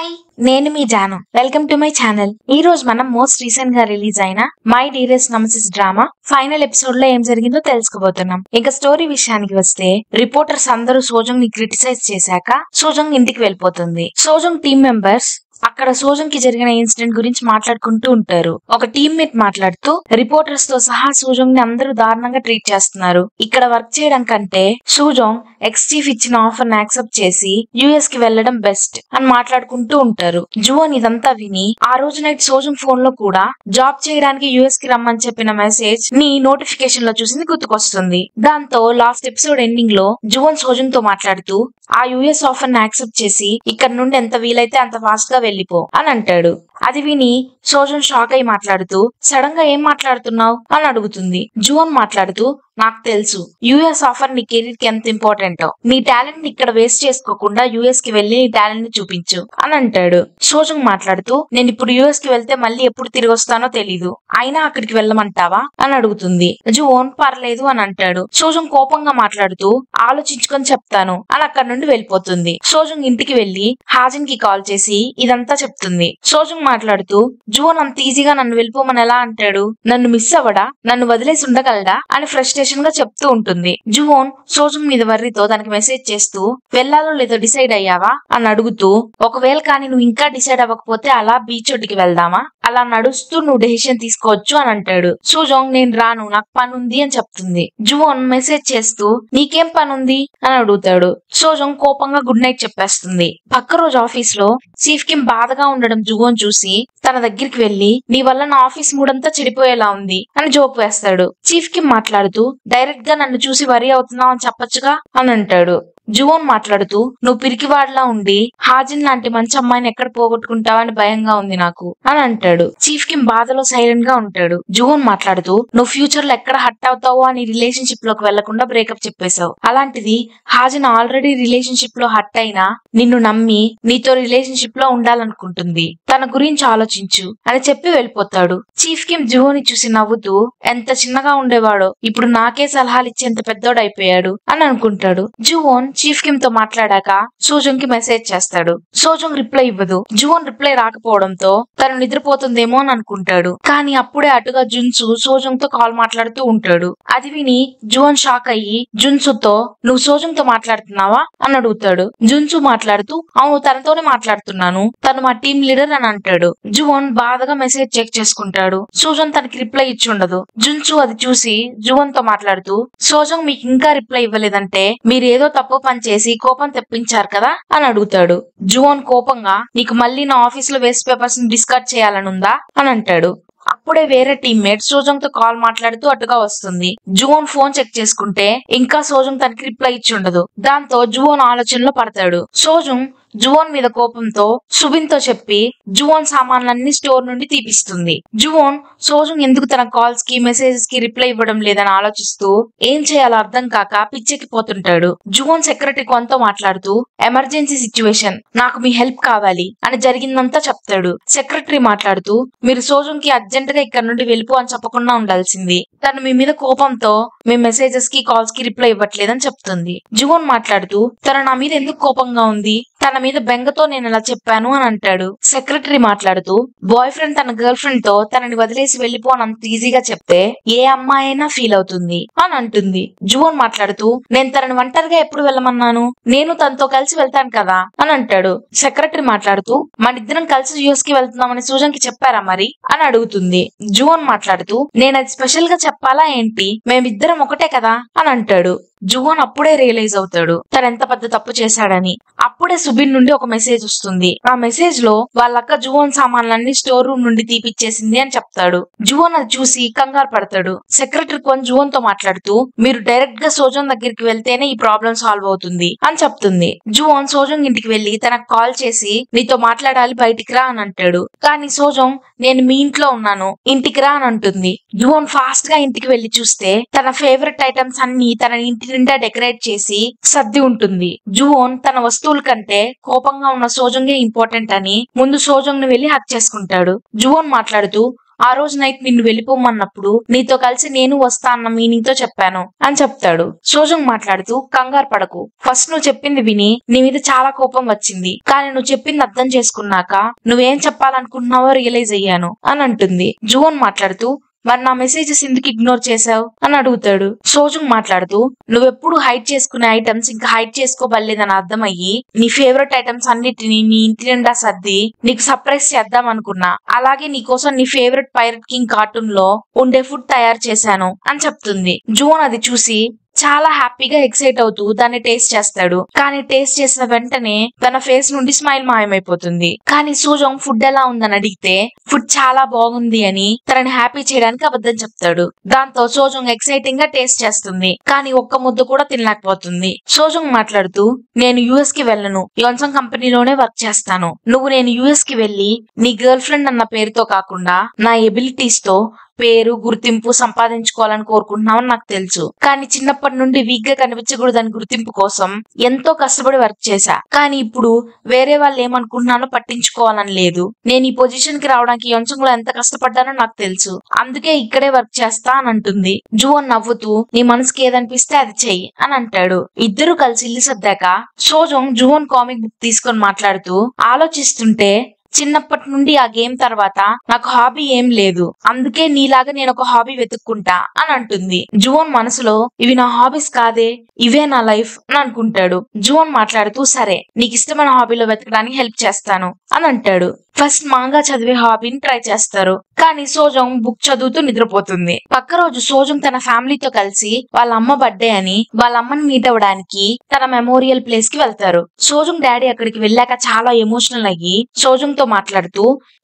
Hi, నేను మీ Jaanu. Welcome to my channel. ఈ రోజు మనం మోస్ట్ రీసెంట్ గా రిలీజ్ అయిన my dearest nemesis drama final episode లో ఏం జరిగిందో తెలుసుకోబోతున్నాం. ఇక స్టోరీ విషయానికి వస్తే, రిపోర్టర్స్ అందరూ సోజంగ్ ని క్రిటిసైజ్ చేశాక సోజంగ్ ఇంటికి వెళ్ళిపోతుంది. సోజంగ్ టీమ్ మెంబర్స్ అక్కడ సోజంగ్ కి జరిగిన ఇన్సిడెంట్ గురించి మాట్లాడుకుంటూ ఉంటారు. ఒక టీమ్మేట్ మాట్లాడుతూ, రిపోర్టర్స్ తో సహా సోజంగ్ ని అందరూ దారుణంగా ట్రీట్ చేస్తున్నారు. ఇక్కడ వర్క్ చేయడం కంటే సోజంగ్ ఎక్స్ చీఫ్ ఇచ్చిన ఆఫర్ ని యాక్సెప్ట్ చేసి యుఎస్ కి వెళ్లడం బెస్ట్ అని మాట్లాడుకుంటూ ఉంటారు. జువోన్ ఇదంతా విని, ఆ రోజు నైట్ సోజంగ్ ఫోన్ లో కూడా జాబ్ చేయడానికి యుఎస్ కి రమ్మని చెప్పిన మెసేజ్ ని నోటిఫికేషన్ లో చూసింది గుర్తుకొస్తుంది. దాంతో లాస్ట్ ఎపిసోడ్ ఎండింగ్ లో జువోన్ సోజంగ్ తో మాట్లాడుతూ, ఆ యుఎస్ ఆఫర్ ని యాక్సెప్ట్ చేసి ఇక్కడ నుండి ఎంత వీలైతే అంత ఫాస్ట్ గా వెళ్ళిపో అని అంటాడు. అది విని సోజన్ షాక్ అయి మాట్లాడుతూ, సడన్ గా ఏం మాట్లాడుతున్నావు అని అడుగుతుంది. జువోన్ మాట్లాడుతూ, నాకు తెలుసు యుఎస్ ఆఫర్ నీ కెరీర్ కి ఎంత ఇంపార్టెంటో. నీ టాలెంట్ ని ఇక్కడ వేస్ట్ చేసుకోకుండా యుఎస్ కి వెళ్లి నీ టాలెంట్ ని చూపించు అని అంటాడు. సోజంగ్ మాట్లాడుతూ, నేను ఇప్పుడు యుఎస్ కి వెళ్తే మళ్ళీ ఎప్పుడు తిరిగి వస్తానో తెలీదు, అయినా అక్కడికి వెళ్ళమంటావా అని అడుగుతుంది. జువోన్ పర్లేదు అని అంటాడు. సోజంగ్ కోపంగా మాట్లాడుతూ, ఆలోచించుకొని చెప్తాను అని అక్కడ నుండి వెళ్ళిపోతుంది. సోజంగ్ ఇంటికి వెళ్లి హాజిన్ కి కాల్ చేసి ఇదంతా చెప్తుంది. సోజంగ్ మాట్లాడుతూ, జువోన్ అంత ఈజీగా నన్ను వెళ్ళిపోమని ఎలా అంటాడు? నన్ను మిస్ అవ్వడా? నన్ను వదిలేసి ఉండగలడా అని ఫ్రస్ట్రేషన్ గా చెప్తూ ఉంటుంది. జువోన్ సోజంగ్ మీద వర్రితో దానికి మెసేజ్ చేస్తూ, వెళ్ళాలో లేదో డిసైడ్ అయ్యావా అని అడుగుతూ, ఒకవేళ కానీ నువ్వు ఇంకా డిసైడ్ అవ్వకపోతే అలా బీచ్ ఒడ్డుకి వెళ్దామా, అలా నడుస్తూ నువ్వు డెసిషన్ తీసుకోవచ్చు అని అంటాడు. సోజంగ్ నేను రాను, నాకు పని ఉంది అని చెప్తుంది. జువోన్ మెసేజ్ చేస్తూ, నీకేం పని ఉంది అని అడుగుతాడు. సోజంగ్ కోపంగా గుడ్ నైట్ చెప్పేస్తుంది. పక్క రోజు ఆఫీస్ లో చీఫ్ కిమ్ బాధగా ఉండడం జువోన్ చూసి తన దగ్గరికి వెళ్లి, నీ వల్ల నా ఆఫీస్ మూడంతా చెడిపోయేలా ఉంది అని జోక్ వేస్తాడు. చీఫ్ కిమ్ మాట్లాడుతూ, డైరెక్ట్ గా నన్ను చూసి వరీ అవుతున్నావు అని చెప్పొచ్చుగా అని అంటాడు. జువోన్ మాట్లాడుతూ, నువ్వు పిరికివాడ్లా ఉండి హాజిన్ లాంటి మంచి అమ్మాయిని ఎక్కడ పోగొట్టుకుంటావని భయంగా ఉంది నాకు అని అంటాడు. చీఫ్ కిమ్ బాధలో సైలెంట్ గా ఉంటాడు. జువోన్ మాట్లాడుతూ, నువ్వు ఫ్యూచర్ లో ఎక్కడ హట్ అవుతావో అని రిలేషన్షిప్ లోకి వెళ్లకుండా బ్రేకప్ చెప్పేశావు. అలాంటిది హాజిన్ ఆల్రెడీ రిలేషన్షిప్ లో హట్ అయినా నిన్ను నమ్మి నీతో రిలేషన్షిప్ లో ఉండాలనుకుంటుంది. తన గురించి ఆలోచించు అని చెప్పి వెళ్ళిపోతాడు. చీఫ్ కిమ్ జువోన్ చూసి నవ్వుతూ, ఎంత చిన్నగా ఉండేవాడో ఇప్పుడు నాకే సలహాలు ఇచ్చేంత పెద్దోడైపోయాడు అని అనుకుంటాడు. జువోన్ చీఫ్ కిమ్ తో మాట్లాడాక సోజంగ్ కి మెసేజ్ చేస్తాడు. సోజంగ్ రిప్లై ఇవ్వదు. జువోన్ రిప్లై రాకపోవడంతో తను నిద్రపోతుందేమో అని అనుకుంటాడు. కానీ అప్పుడే అటుగా జున్సు సోజంగ్ తో కాల్ మాట్లాడుతూ ఉంటాడు. అది విని జువోన్ షాక్ అయ్యి జున్సుతో, నువ్వు సోజంగ్ తో మాట్లాడుతున్నావా అని అడుగుతాడు. జున్సు మాట్లాడుతూ, అవును తనతోనే మాట్లాడుతున్నాను, తను మా టీం లీడర్ అని అంటాడు. జువోన్ బాధగా మెసేజ్ చెక్ చేసుకుంటాడు. సోజంగ్ తనకి రిప్లై ఇచ్చి ఉండదు. జున్సు అది చూసి జువోన్ తో మాట్లాడుతూ, సోజంగ్ మీకు ఇంకా రిప్లై ఇవ్వలేదంటే మీరు ఏదో తప్పు పని చేసి కోపం తెప్పించారు కదా అని అడుగుతాడు. జువోన్ కోపంగా, నీకు మళ్ళీ నా ఆఫీస్ లో వేస్ట్ పేపర్స్ ని డిస్కార్డ్ చేయాలనుందా అని అంటాడు. అప్పుడే వేరే టీమ్మేట్ సోజంగ్ తో కాల్ మాట్లాడుతూ అటుగా వస్తుంది. జువోన్ ఫోన్ చెక్ చేసుకుంటే ఇంకా సోజంగ్ తనకి రిప్లై ఇచ్చి ఉండదు. దాంతో జువోన్ ఆలోచనలో పడతాడు. సోజంగ్ జువోన్ మీద కోపంతో సుబిన్ తో చెప్పి జువోన్ సామాన్లన్నీ స్టోర్ నుండి తీపిస్తుంది. జువోన్ సోజంగ్ ఎందుకు తన కాల్స్ కి మెసేజెస్ కి రిప్లై ఇవ్వడం లేదని ఆలోచిస్తూ ఏం చేయాలో అర్థం కాక పిచ్చెక్కిపోతుంటాడు. జువోన్ సెక్రటరీ కొంతో మాట్లాడుతూ, ఎమర్జెన్సీ సిచ్యువేషన్, నాకు మీ హెల్ప్ కావాలి అని జరిగిందంతా చెప్తాడు. సెక్రటరీ మాట్లాడుతూ, మీరు సోజంగ్ కి అర్జెంట్ గా ఇక్కడ నుండి వెళ్ళిపో అని చెప్పకుండా ఉండాల్సింది, తను మీ మీద కోపంతో మీ మెసేజెస్ కి కాల్స్ కి రిప్లై ఇవ్వట్లేదని చెప్తుంది. జువోన్ మాట్లాడుతూ, తను నా మీద ఎందుకు కోపంగా ఉంది, తన మీద బెంగతో నేను ఇలా చెప్పాను అని అంటాడు. సెక్రటరీ మాట్లాడుతూ, బాయ్ ఫ్రెండ్ తన గర్ల్ ఫ్రెండ్ తో తనని వదిలేసి వెళ్లిపోనంత ఈజీగా చెప్తే ఏ అమ్మాయి అయినా ఫీల్ అవుతుంది అని అంటుంది. జువోన్ మాట్లాడుతూ, నేను తనని ఒంటరిగా ఎప్పుడు వెళ్ళమన్నాను, నేను తనతో కలిసి వెళ్తాను కదా అని అంటాడు. సెక్రటరీ మాట్లాడుతూ, మనిద్దరం కలిసి యుఎస్ కి వెళ్తున్నామని సోజంగ్ కి చెప్పారా మరి అని అడుగుతుంది. జువోన్ మాట్లాడుతూ, నేను అది స్పెషల్ గా చెప్పాలా ఏంటి, మేమిద్దరం ఒకటే కదా అని అంటాడు. జువోన్ అప్పుడే రియలైజ్ అవుతాడు తను ఎంత పెద్ద తప్పు చేశాడని. అప్పుడే సుబిన్ నుండి ఒక మెసేజ్ వస్తుంది. ఆ మెసేజ్ లో వాళ్ళక్క జువోన్ సామాన్లన్నీ స్టోర్ రూమ్ నుండి తీపిచ్చేసింది అని చెప్తాడు. జువోన్ అది చూసి కంగారు పడతాడు. సెక్రటరీ కొన్ని జువోన్ తో మాట్లాడుతూ, మీరు డైరెక్ట్ గా సోజంగ్ దగ్గరికి వెళ్తేనే ఈ ప్రాబ్లం సాల్వ్ అవుతుంది అని చెప్తుంది. జువోన్ సోజంగ్ ఇంటికి వెళ్లి తనకు కాల్ చేసి నీతో మాట్లాడాలి బయటికి రా అని అంటాడు. కానీ సోజంగ్, నేను మీ ఇంట్లో ఉన్నాను, ఇంటికి రా అని అంటుంది. జువోన్ ఫాస్ట్ గా ఇంటికి వెళ్లి చూస్తే తన ఫేవరెట్ ఐటమ్స్ అన్ని తన ఇంటి నిండా డెకరేట్ చేసి సర్ది ఉంటుంది. జువోన్ తన వస్తువుల కంటే కోపంగా ఉన్న సోజంగే ఇంపార్టెంట్ అని ముందు సోజంగ్ ని వెళ్లి హక్ చేసుకుంటాడు. జువోన్ మాట్లాడుతూ, ఆ రోజు నైట్ నిన్ను వెళ్ళిపోమన్నప్పుడు నీతో కలిసి నేను వస్తా అన్న మీనింగ్ తో చెప్పాను అని చెప్తాడు. సోజంగ్ మాట్లాడుతూ, కంగారు పడకు, ఫస్ట్ నువ్వు చెప్పింది విని నీ మీద చాలా కోపం వచ్చింది, కానీ నువ్వు చెప్పింది అర్థం చేసుకున్నాక నువ్వేం చెప్పాలనుకుంటున్నావో రియలైజ్ అయ్యాను అని అంటుంది. జువోన్ మాట్లాడుతూ, మరి నా మెసేజెస్ ఎందుకు ఇగ్నోర్ చేసావు అని అడుగుతాడు. సోజంగ్ మాట్లాడుతూ, నువ్వెప్పుడు హైడ్ చేసుకునే ఐటమ్స్ ఇంకా హైడ్ చేసుకోబడలేదని అర్థమయ్యి నీ ఫేవరెట్ ఐటమ్స్ అన్నిటిని నీ ఇంటి నిండా సర్ది నీకు సర్ప్రైజ్ చేద్దాం అనుకున్నా. అలాగే నీకోసం నీ ఫేవరెట్ పైరట్ కింగ్ కార్టూన్ లో ఉండే ఫుడ్ తయారు చేశాను అని చెప్తుంది. జువోన్ అది చూసి చాలా హ్యాపీగా ఎక్సైట్ అవుతూ దాన్ని టేస్ట్ చేస్తాడు. కానీ టేస్ట్ చేసిన వెంటనే తన ఫేస్ నుండి స్మైల్ మాయమైపోతుంది. కానీ సోజంగ్ ఫుడ్ ఎలా ఉందని అడిగితే ఫుడ్ చాలా బాగుంది అని తనని హ్యాపీ చేయడానికి అబద్ధం చెప్తాడు. దాంతో సోజంగ్ ఎక్సైటింగ్ గా టేస్ట్ చేస్తుంది, కానీ ఒక్క ముద్ద కూడా తినలేకపోతుంది. సోజంగ్ మాట్లాడుతూ, నేను యుఎస్ కి వెళ్ళను, యోన్సంగ్ కంపెనీలోనే వర్క్ చేస్తాను. నువ్వు నేను యుఎస్ కి వెళ్లి నీ గర్ల్ ఫ్రెండ్ అన్న పేరుతో కాకుండా నా ఎబిలిటీస్ తో పేరు గుర్తింపు సంపాదించుకోవాలని కోరుకుంటున్నామని నాకు తెలుసు. కానీ చిన్నప్పటి నుండి వీక్ గా కనిపించకూడదని గుర్తింపు కోసం ఎంతో కష్టపడి వర్క్ చేశా. కానీ ఇప్పుడు వేరే వాళ్ళు ఏమనుకుంటున్నానో పట్టించుకోవాలని లేదు. నేను ఈ పొజిషన్ కి రావడానికి యోన్సంగ్ లో ఎంత కష్టపడ్డానో నాకు తెలుసు, అందుకే ఇక్కడే వర్క్ చేస్తా అని అంటుంది. జువోన్ నవ్వుతూ, నీ మనసుకి ఏదనిపిస్తే అది చెయ్యి అని అంటాడు. ఇద్దరు కలిసి ఇల్లు సర్దాక సోజంగ్ జువోన్ కామిక్ బుక్ తీసుకొని మాట్లాడుతూ ఆలోచిస్తుంటే, చిన్నప్పటి నుండి ఆ గేమ్ తర్వాత నాకు హాబీ ఏం లేదు, అందుకే నీలాగా నేను ఒక హాబీ వెతుక్కుంటా అని అంటుంది. జువోన్ మనసులో, ఇవి నా హాబీస్ కాదే, ఇవే నా లైఫ్ అని అనుకుంటాడు. జువోన్ మాట్లాడుతూ, సరే నీకు ఇష్టమైన హాబీలో వెతకడానికి హెల్ప్ చేస్తాను అని అంటాడు. ఫస్ట్ మాంగా చదివే హాబీని ట్రై చేస్తారు, కానీ సోజంగ్ బుక్ చదువుతూ నిద్రపోతుంది. పక్క రోజు సోజంగ్ తన ఫ్యామిలీతో కలిసి వాళ్ళ అమ్మ బర్త్డే అని వాళ్ళ అమ్మని మీట్ అవ్వడానికి తన మెమోరియల్ ప్లేస్ కి వెళ్తారు. సోజంగ్ డాడీ అక్కడికి వెళ్ళాక చాలా ఎమోషనల్ అయ్యి సోజంగ్ తో మాట్లాడుతూ,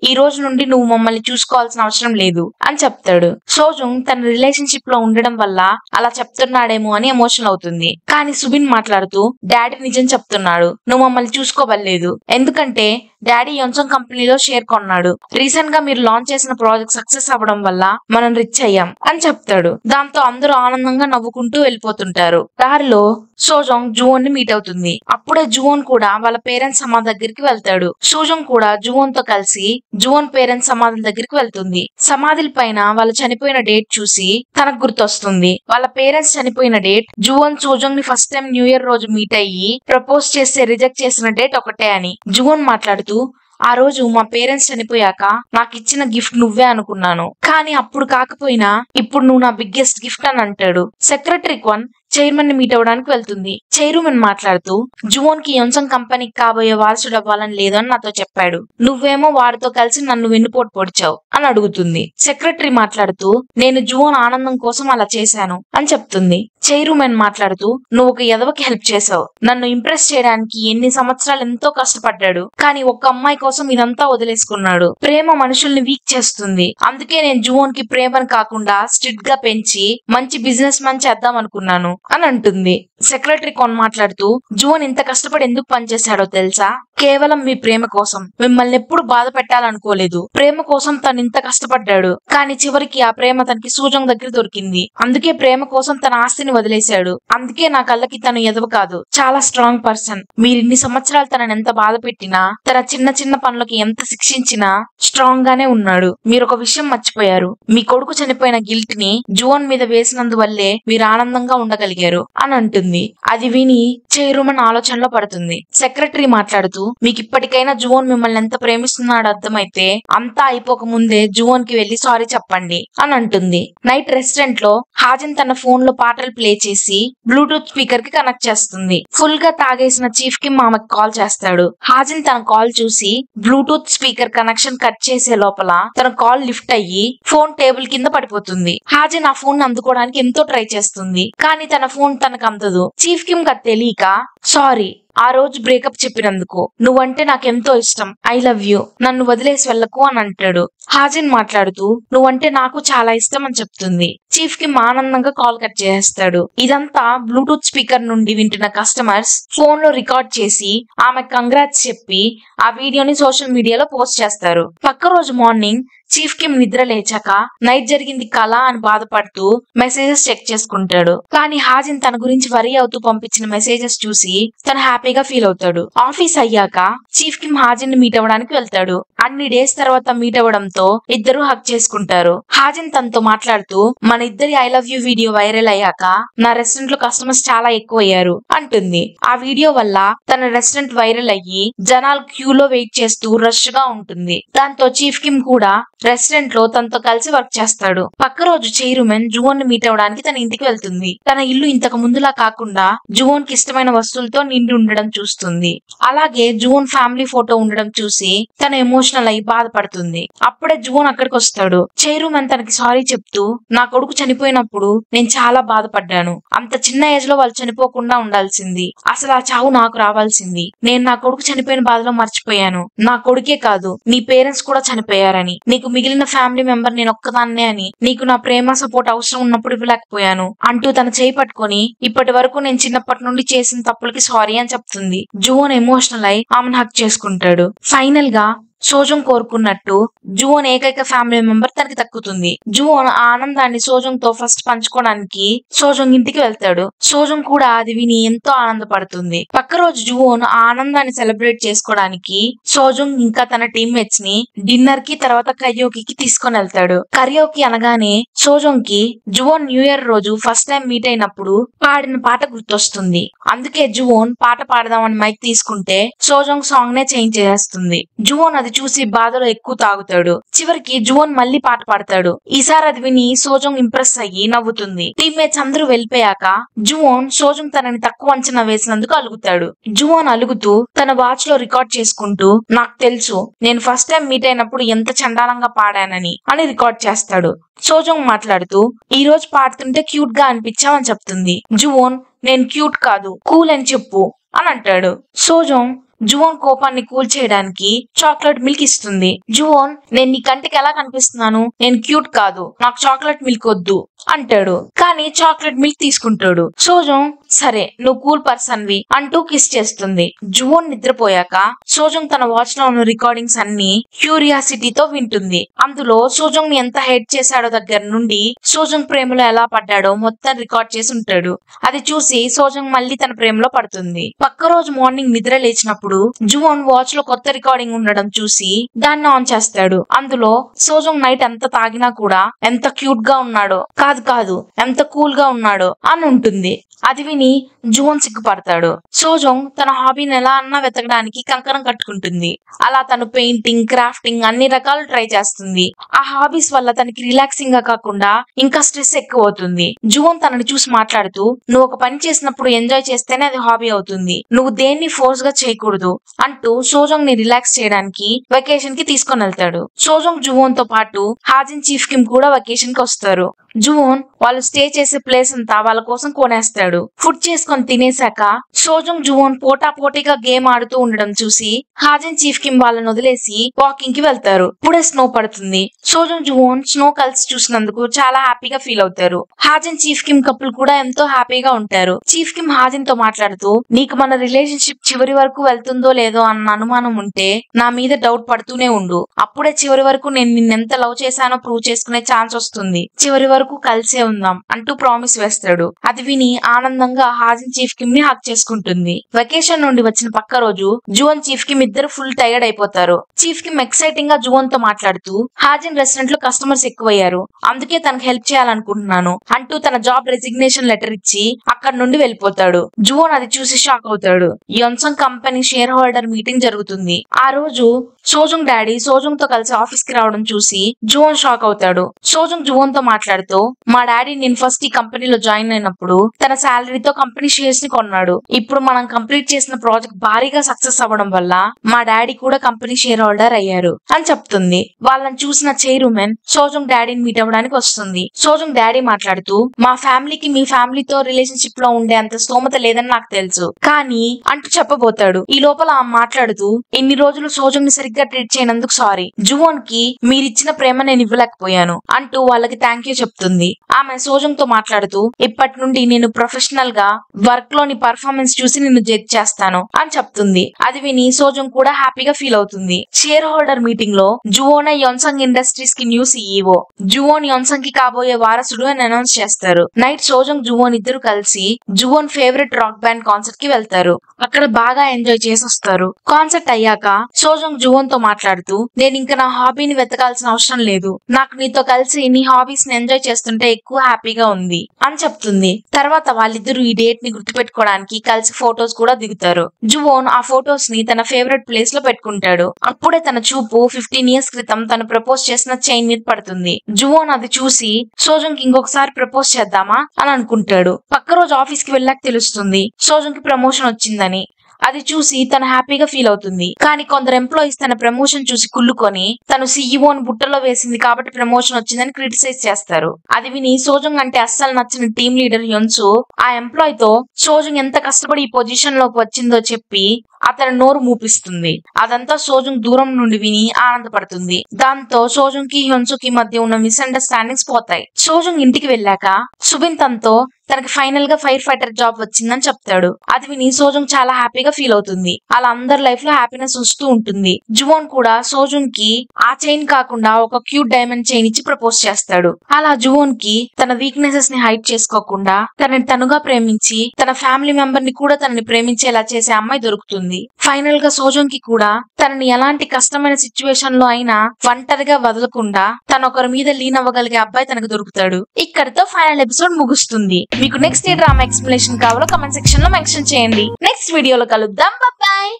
ఈ రోజు నుండి నువ్వు మమ్మల్ని చూసుకోవాల్సిన అవసరం లేదు అని చెప్తాడు. సోజంగ్ తన రిలేషన్షిప్ లో ఉండడం వల్ల అలా చెప్తున్నాడేమో అని ఎమోషనల్ అవుతుంది. కానీ సుబిన్ మాట్లాడుతూ, డాడీ నిజం చెప్తున్నాడు, నువ్వు మమ్మల్ని చూసుకోవలేదు, ఎందుకంటే డాడీ యోన్సంగ్ కంపెనీలో షేర్ కొన్నాడు. రీసెంట్ గా మీరు లాంచ్ చేసిన ప్రాజెక్ట్ సక్సెస్ అవ్వడం వల్ల మనం రిచ్ అయ్యాం అని చెప్తాడు. దాంతో అందరూ ఆనందంగా నవ్వుకుంటూ వెళ్ళిపోతుంటారు. దారిలో సోజంగ్ జువోన్ ని మీట్ అవుతుంది. అప్పుడే జువోన్ కూడా వాళ్ళ పేరెంట్స్ సమాధి దగ్గరికి వెళ్తాడు. సోజంగ్ కూడా జువోన్ తో కలిసి జువోన్ పేరెంట్స్ సమాధుల దగ్గరికి వెళ్తుంది. సమాధుల పైన వాళ్ళు చనిపోయిన డేట్ చూసి తనకు గుర్తొస్తుంది. వాళ్ళ పేరెంట్స్ చనిపోయిన డేట్, జువోన్ సోజంగ్ ని ఫస్ట్ టైం న్యూ ఇయర్ రోజు మీట్ అయ్యి ప్రపోజ్ చేస్తే రిజెక్ట్ చేసిన డేట్ ఒకటే అని. జువోన్ మాట్లాడుతూ, ఆ రోజు మా పేరెంట్స్ చనిపోయాక నాకు ఇచ్చిన గిఫ్ట్ నువ్వే అనుకున్నాను, కానీ అప్పుడు కాకపోయినా ఇప్పుడు నువ్వు నా బిగ్గెస్ట్ గిఫ్ట్ అని అంటాడు. సెక్రటరీ క్వన్ చైర్మన్ ని మీట్ అవ్వడానికి వెళ్తుంది. చైర్మన్ మాట్లాడుతూ, జువోన్ కి యోన్సంగ్ కంపెనీకి కాబోయే వారసుడు అవ్వాలని లేదని నాతో చెప్పాడు, నువ్వేమో వారితో కలిసి నన్ను వెన్నుపోటు పొడిచావు అని అడుగుతుంది. సెక్రటరీ మాట్లాడుతూ, నేను జువోన్ ఆనందం కోసం అలా చేశాను అని చెప్తుంది. చైర్మన్ మాట్లాడుతూ, నువ్వు ఒక ఎదవకి హెల్ప్ చేసావు, నన్ను ఇంప్రెస్ చేయడానికి ఎన్ని సంవత్సరాలు ఎంతో కష్టపడ్డాడు, కానీ ఒక్క అమ్మాయి కోసం ఇదంతా వదిలేసుకున్నాడు. ప్రేమ మనుషుల్ని వీక్ చేస్తుంది, అందుకే నేను జువోన్ కి ప్రేమను కాకుండా స్ట్రిక్ట్ గా పెంచి మంచి బిజినెస్ మ్యాన్ చేద్దాం అనుకున్నాను అని అంటుంది. సెక్రటరీ కొన్ మాట్లాడుతూ, జువోన్ ఇంత కష్టపడి ఎందుకు పనిచేశాడో తెలుసా? కేవలం మీ ప్రేమ కోసం. మిమ్మల్ని ఎప్పుడు బాధ పెట్టాలనుకోలేదు. ప్రేమ కోసం తను ఇంత కష్టపడ్డాడు, కానీ చివరికి ఆ ప్రేమ తనకి సోజంగ్ దగ్గర దొరికింది. అందుకే ప్రేమ కోసం తన ఆస్తిని వదిలేశాడు. అందుకే నా కళ్ళకి తను ఎదవ కాదు, చాలా స్ట్రాంగ్ పర్సన్. మీరు ఇన్ని సంవత్సరాలు తనని ఎంత బాధ పెట్టినా, తన చిన్న చిన్న పనులకి ఎంత శిక్షించినా స్ట్రాంగ్ గానే ఉన్నాడు. మీరు ఒక విషయం మర్చిపోయారు, మీ కొడుకు చనిపోయిన గిల్ట్ ని జువోన్ మీద వేసినందువల్లే మీరు ఆనందంగా ఉండగలిగారు అని అంటుంది. అది విని చైర్మన్ ఆలోచనలో పడుతుంది. సెక్రటరీ మాట్లాడుతూ, మీకు ఇప్పటికైనా జువోన్ మిమ్మల్ని ఎంత ప్రేమిస్తున్నాడో అర్థమైతే అంతా అయిపోక ముందే జువోన్ కి వెళ్లి సారీ చెప్పండి అని అంటుంది. నైట్ రెస్టారెంట్ లో హాజిన్ తన ఫోన్ లో పాటలు ప్లే చేసి బ్లూటూత్ స్పీకర్ కి కనెక్ట్ చేస్తుంది. ఫుల్ గా తాగేసిన చీఫ్ కి ఆమెకు కాల్ చేస్తాడు. హాజిన్ తన కాల్ చూసి బ్లూటూత్ స్పీకర్ కనెక్షన్ కట్ చేసే లోపల తన కాల్ లిఫ్ట్ అయ్యి ఫోన్ టేబుల్ కింద పడిపోతుంది. హాజిన్ ఆ ఫోన్ అందుకోవడానికి ఎంతో ట్రై చేస్తుంది, కానీ తన ఫోన్ తనకు అందదు. చీఫ్ కి అది తెలియక, సారీ, ఆ రోజు బ్రేకప్ చెప్పినందుకు, నువ్వంటే నాకెంతో ఇష్టం, ఐ లవ్ యూ, నన్ను వదిలేసి వెళ్ళకు అని అంటాడు. హాజిన్ మాట్లాడుతూ, నువ్వంటే నాకు చాలా ఇష్టం అని చెప్తుంది. చీఫ్ కి ఆనందంగా కాల్ కట్ చేస్తాడు. ఇదంతా బ్లూటూత్ స్పీకర్ నుండి వింటున్న కస్టమర్స్ ఫోన్ లో రికార్డ్ చేసి ఆమె కంగ్రాట్స్ చెప్పి ఆ వీడియోని సోషల్ మీడియాలో పోస్ట్ చేస్తారు. పక్క రోజు మార్నింగ్ చీఫ్ కిమ్ నిద్ర లేచాక నైట్ జరిగింది కళ అని బాధపడుతూ మెసేజెస్ చెక్ చేసుకుంటాడు. కానీ హాజిన్ తన గురించి వరీ అవుతూ పంపించిన మెసేజెస్ చూసి తను హ్యాపీగా ఫీల్ అవుతాడు. ఆఫీస్ అయ్యాక చీఫ్ కిమ్ హాజిన్ ని మీట్ అవ్వడానికి వెళ్తాడు. అన్ని డేస్ తర్వాత మీట్ అవ్వడంతో ఇద్దరు హగ్ చేసుకుంటారు. హాజిన్ తనతో మాట్లాడుతూ మన ఇద్దరి I love you video viral అయ్యాక నా రెస్టారెంట్ లో కస్టమర్స్ చాలా ఎక్కువయ్యారు అంటుంది. ఆ వీడియో వల్ల తన రెస్టారెంట్ వైరల్ అయ్యి జనాలు క్యూలో వెయిట్ చేస్తూ రష్ గా ఉంటుంది. దాంతో చీఫ్ కిమ్ కూడా రెస్టారెంట్ లో తనతో కలిసి వర్క్ చేస్తాడు. పక్క రోజు చైర్మన్ జువోన్ ని మీట్ అవడానికి తన ఇంటికి వెళ్తుంది. తన ఇల్లు ఇంతకు ముందులా కాకుండా జువోన్ కి ఇష్టమైన వస్తువులతో నిండి ఉండడం చూస్తుంది. అలాగే జువోన్ ఫ్యామిలీ ఫోటో ఉండడం చూసి తన ఎమోషనల్ అయి బాధపడుతుంది. అప్పుడే జువోన్ అక్కడికి వస్తాడు. చైర్మన్ తనకి సారీ చెప్తూ నా కొడుకు చనిపోయినప్పుడు నేను చాలా బాధపడ్డాను. అంత చిన్న ఏజ్ లో వాళ్ళు చనిపోకుండా ఉండాల్సింది. అసలు ఆ చావు నాకు రావాల్సింది. నేను నా కొడుకు చనిపోయిన బాధలో మర్చిపోయాను. నా కొడుకే కాదు నీ పేరెంట్స్ కూడా చనిపోయారని, నీకు మిగిలిన ఫ్యామిలీ మెంబర్ నేను ఒక్కదాన్నే అని, నీకు నా ప్రేమ సపోర్ట్ అవసరం ఉన్నప్పుడు ఇవ్వలేకపోయాను అంటూ తన చేయి పట్టుకొని ఇప్పటి వరకు నేను చిన్నప్పటి నుండి చేసిన తప్పులకి సారీ అని చెప్తుంది. జువోన్ ఎమోషనల్ అయి ఆమెను హక్ చేసుకుంటాడు. ఫైనల్ గా సోజంగ్ కోరుకున్నట్టు జువోన్ ఏకైక ఫ్యామిలీ మెంబర్ తనకి దక్కుతుంది. జువోన్ ఆ ఆనందాన్ని సోజంగ్ తో ఫస్ట్ పంచుకోవడానికి సోజంగ్ ఇంటికి వెళ్తాడు. సోజంగ్ కూడా అది విని ఎంతో ఆనందపడుతుంది. పక్క రోజు జువోన్ ఆ ఆనందాన్ని సెలబ్రేట్ చేసుకోవడానికి సోజంగ్ ఇంకా తన టీమ్మేట్స్ ని డిన్నర్ కి తర్వాత కరియోకి తీసుకొని వెళ్తాడు. కరియోకి అనగానే సోజంగ్ కి జువోన్ న్యూ ఇయర్ రోజు ఫస్ట్ టైం మీట్ అయినప్పుడు పాడిన పాట గుర్తొస్తుంది. అందుకే జువోన్ పాట పాడదామని మైక్ తీసుకుంటే సోజంగ్ సాంగ్ నే చేంజ్ చేస్తుంది. జువోన్ అది చూసి బాధలో ఎక్కువ తాగుతాడు. చివరికి జువోన్ మళ్ళీ పాట పాడతాడు. ఈసారి అది విని సోజంగ్ ఇంప్రెస్ అయ్యి నవ్వుతుంది. టీమ్మేట్స్ అందరూ వెళ్ళిపోయాక జువోన్ సోజంగ్ తనని తక్కువ అంచనా వేసినందుకు అలుగుతాడు. జువోన్ అలుగుతూ తన వాచ్ లో రికార్డ్ చేసుకుంటూ నాకు తెలుసు నేను ఫస్ట్ టైం మీట్ అయినప్పుడు ఎంత చండాలంగా పాడానని అని రికార్డ్ చేస్తాడు. సోజంగ్ మాట్లాడుతూ ఈ రోజు పాడుతుంటే క్యూట్ గా అనిపించావని చెప్తుంది. జువోన్ నేను క్యూట్ కాదు కూల్ అని చెప్పు అని అంటాడు. సోజంగ్ జువోన్ కోపాన్ని కూల్ చేయడానికి చాక్లెట్ మిల్క్ ఇస్తుంది. జువోన్ నేను నీ కంటికి ఎలా కనిపిస్తున్నాను, నేను క్యూట్ కాదు, నాకు చాక్లెట్ మిల్క్ వద్దు అంటాడు. కానీ చాక్లెట్ మిల్క్ తీసుకుంటాడు. సోజంగ్ సరే నువ్వు కూల్ పర్సన్ వి అంటూ కిస్ చేస్తుంది. జువోన్ నిద్రపోయాక సోజంగ్ తన వాచ్ లో ఉన్న రికార్డింగ్స్ అన్ని క్యూరియాసిటీతో వింటుంది. అందులో సోజంగ్ ని ఎంత హెడ్ చేశాడో దగ్గర నుండి సోజంగ్ ప్రేమలో ఎలా పడ్డాడో మొత్తం రికార్డ్ చేసి ఉంటాడు. అది చూసి సోజంగ్ మళ్ళీ తన ప్రేమలో పడుతుంది. పక్క రోజు మార్నింగ్ నిద్ర లేచినప్పుడు జువోన్ వాచ్ లో కొత్త రికార్డింగ్ ఉండడం చూసి దాన్ని ఆన్ చేస్తాడు. అందులో సోజంగ్ నైట్ ఎంత తాగినా కూడా ఎంత క్యూట్ గా ఉన్నాడో కాదు ఎంత కూల్ గా ఉన్నాడో అని ఉంటుంది. అది విని జువోన్ సిగ్గుపడతాడు. సోజంగ్ తన హాబీని ఎలా అన్నా వెతకడానికి కంకణం కట్టుకుంటుంది. అలా తను పెయింటింగ్ క్రాఫ్టింగ్ అన్ని రకాలు ట్రై చేస్తుంది. ఆ హాబీస్ వల్ల తనకి రిలాక్సింగ్ గా కాకుండా ఇంకా స్ట్రెస్ ఎక్కువ అవుతుంది. జువోన్ తనని చూసి మాట్లాడుతూ నువ్వు ఒక పని చేసినప్పుడు ఎంజాయ్ చేస్తేనే అది హాబీ అవుతుంది, నువ్వు దేన్ని ఫోర్స్ గా చేయకూడదు అంటూ సోజంగ్ ని రిలాక్స్ చేయడానికి వెకేషన్ కి తీసుకొని వెళ్తాడు. సోజంగ్ జువోన్ తో పాటు హాజిన్ చీఫ్ కిమ్ కూడా వెకేషన్ కి వస్తారు. జువోన్ వాళ్ళు స్టే చేసే ప్లేస్ అంతా వాళ్ళ కోసం కొనేస్తాడు. ఫుడ్ చేసుకొని తినేశాక సోజంగ్ జువోన్ పోటాపోటీగా గేమ్ ఆడుతూ ఉండడం చూసి హాజిన్ చీఫ్ కిమ్ వాళ్ళని వదిలేసి వాకింగ్ కి వెళ్తారు. ఇప్పుడే స్నో పడుతుంది. సోజంగ్ జువోన్ స్నో కలిసి చూసినందుకు చాలా హ్యాపీగా ఫీల్ అవుతారు. హాజిన్ చీఫ్ కిమ్ కపుల్ కూడా ఎంతో హ్యాపీగా ఉంటారు. చీఫ్ కిమ్ హాజిన్ తో మాట్లాడుతూ నీకు మన రిలేషన్షిప్ చివరి వరకు వెళ్తుందో లేదో అన్న అనుమానం ఉంటే నా మీద డౌట్ పడుతూనే ఉండు. అప్పుడే చివరి వరకు నేను నిన్నెంత లవ్ చేశానో ప్రూవ్ చేసుకునే ఛాన్స్ వస్తుంది. చివరి వరకు కలిసే ఉందాం అంటూ ప్రామిస్ వేస్తాడు. అది విని ఆనందంగా హాజిన్ చీఫ్ కిమ్ ని హక్ చేసుకుంటుంది. వెకేషన్ నుండి వచ్చిన పక్క రోజు జువోన్ చీఫ్ కిమ్ ఇద్దరు ఫుల్ టైర్డ్ అయిపోతారు. చీఫ్ కిమ్ ఎక్సైటింగ్ గా జువోన్ తో మాట్లాడుతూ హాజిన్ రెస్టారెంట్ లో కస్టమర్స్ ఎక్కువయ్యారు, అందుకే తనకు హెల్ప్ చేయాలనుకుంటున్నాను అంటూ తన జాబ్ రెసిగ్నేషన్ లెటర్ ఇచ్చి అక్కడ నుండి వెళ్ళిపోతాడు. జువోన్ అది చూసి షాక్ అవుతాడు. యోన్సంగ్ కంపెనీ షేర్ హోల్డర్ మీటింగ్ జరుగుతుంది. ఆ రోజు సోజంగ్ డాడీ సోజంగ్ తో కలిసి ఆఫీస్ కి రావడం చూసి జువోన్ షాక్ అవుతాడు. సోజంగ్ జువోన్ తో మాట్లాడుతూ మా డాడీ నేను ఫస్ట్ ఈ కంపెనీలో జాయిన్ అయినప్పుడు తన శాలరీతో కంపెనీ షేర్స్ ని కొన్నాడు. ఇప్పుడు మనం కంప్లీట్ చేసిన ప్రాజెక్ట్ భారీగా సక్సెస్ అవ్వడం వల్ల మా డాడీ కూడా కంపెనీ షేర్ హోల్డర్ అయ్యారు అని చెప్తుంది. వాళ్ళని చూసిన చైర్మన్ సోజంగ్ డాడీని మీట్ అవ్వడానికి వస్తుంది. సోజంగ్ డాడీ మాట్లాడుతూ మా ఫ్యామిలీకి మీ ఫ్యామిలీతో రిలేషన్షిప్ లో ఉండే అంత స్తోమత లేదని నాకు తెలుసు కానీ అంటూ చెప్పబోతాడు. ఈ లోపల ఆమె మాట్లాడుతూ ఇన్ని రోజులు సోజంగ్ ని సరిగ్గా ట్రీట్ చేయనందుకు సారీ, జువోన్ కి మీరిచ్చిన ప్రేమ నేను ఇవ్వలేకపోయాను అంటూ వాళ్ళకి థ్యాంక్ యూ చెప్తాడు. చెప్తుంది. ఆమె సోజంగ్ తో మాట్లాడుతూ ఇప్పటి నుండి నేను ప్రొఫెషనల్ గా వర్క్ లోని పర్ఫార్మెన్స్ చూసి నిన్ను జడ్జ్ చేస్తాను అని చెప్తుంది. అది విని సోజంగ్ కూడా హ్యాపీగా ఫీల్ అవుతుంది. షేర్ హోల్డర్ మీటింగ్ లో జువోన్ యోన్సంగ్ ఇండస్ట్రీస్ కి న్యూ CEO జువోన్ యోన్సంగ్ కి కాబోయే వారసుడు అని అనౌన్స్ చేస్తారు. నైట్ సోజంగ్ జువోన్ ఇద్దరు కలిసి జువోన్ ఫేవరెట్ రాక్ బ్యాండ్ కాన్సర్ట్ కి వెళ్తారు. అక్కడ బాగా ఎంజాయ్ చేసి వస్తారు. కాన్సర్ట్ అయ్యాక సోజంగ్ జువోన్ తో మాట్లాడుతూ నేను ఇంకా నా హాబీని వెతకాల్సిన అవసరం లేదు, నాకు నీతో కలిసి నీ హాబీస్ ని ఎంజాయ్ చేస్తుంటే ఎక్కువ హ్యాపీగా ఉంది అని చెప్తుంది. తర్వాత వాళ్ళిద్దరూ ఈ డేట్ ని గుర్తుపెట్టుకోవడానికి కలిసి ఫొటోస్ కూడా దిగుతారు. జువోన్ ఆ ఫొటోస్ ని తన ఫేవరెట్ ప్లేస్ లో పెట్టుకుంటాడు. అప్పుడే తన చూపు 15 years క్రితం తను ప్రపోజ్ చేసిన చైన్ మీద పడుతుంది. జువోన్ అది చూసి సోజంగ్ ఇంకొకసారి ప్రపోజ్ చేద్దామా అని అనుకుంటాడు. పక్క రోజు ఆఫీస్ కి వెళ్ళాక తెలుస్తుంది సోజంగ్ కి ప్రమోషన్ వచ్చిందని. అది చూసి తను హ్యాపీగా ఫీల్ అవుతుంది. కానీ కొందరు ఎంప్లాయీస్ తన ప్రమోషన్ చూసి కుళ్ళుకొని తను సీఈఓని బుట్టలో వేసింది కాబట్టి ప్రమోషన్ వచ్చిందని క్రిటిసైజ్ చేస్తారు. అది విని సోజంగ్ అంటే అస్సలు నచ్చిన టీమ్ లీడర్ యొన్సు ఆ ఎంప్లాయ్ తో సోజంగ్ ఎంత కష్టపడి ఈ పొజిషన్ లోకి వచ్చిందో చెప్పి అతని నోరు మూపిస్తుంది. అదంతా సోజంగ్ దూరం నుండి విని ఆనందపడుతుంది. దాంతో సోజంగ్ కి హ్యోన్సుకి మధ్య ఉన్న మిస్అండర్స్టాండింగ్స్ పోతాయి. సోజంగ్ ఇంటికి వెళ్ళాక సుబిన్ తనతో తనకి ఫైనల్ గా ఫైర్ ఫైటర్ జాబ్ వచ్చిందని చెప్తాడు. అది విని సోజంగ్ చాలా హ్యాపీగా ఫీల్ అవుతుంది. అలా అందరి లైఫ్ లో హ్యాపీనెస్ వస్తూ ఉంటుంది. జువోన్ కూడా సోజంగ్ కి ఆ చైన్ కాకుండా ఒక క్యూట్ డైమండ్ చైన్ ఇచ్చి ప్రపోజ్ చేస్తాడు. అలా జువోన్ కి తన వీక్నెసెస్ ని హైడ్ చేసుకోకుండా తనని తనుగా ప్రేమించి తన ఫ్యామిలీ మెంబర్ ని కూడా తనని ప్రేమించేలా చేసే అమ్మాయి దొరుకుతుంది. ఫైనల్ గా సోజంగ్ కి కూడా తనని ఎలాంటి కష్టమైన సిచ్యువేషన్ లో అయినా ఒంటరిగా వదలకుండా తన ఒకరి మీద లీన్ అవ్వగలిగే అబ్బాయి తనకు దొరుకుతాడు. ఇక్కడితో ఫైనల్ ఎపిసోడ్ ముగుస్తుంది. మీకు నెక్స్ట్ ఏ డ్రామా ఎక్స్ప్లెనేషన్ కావాలో కమెంట్ సెక్షన్ లో మెన్షన్ చేయండి. నెక్స్ట్ వీడియోలో కలుద్దాం. బాయ్.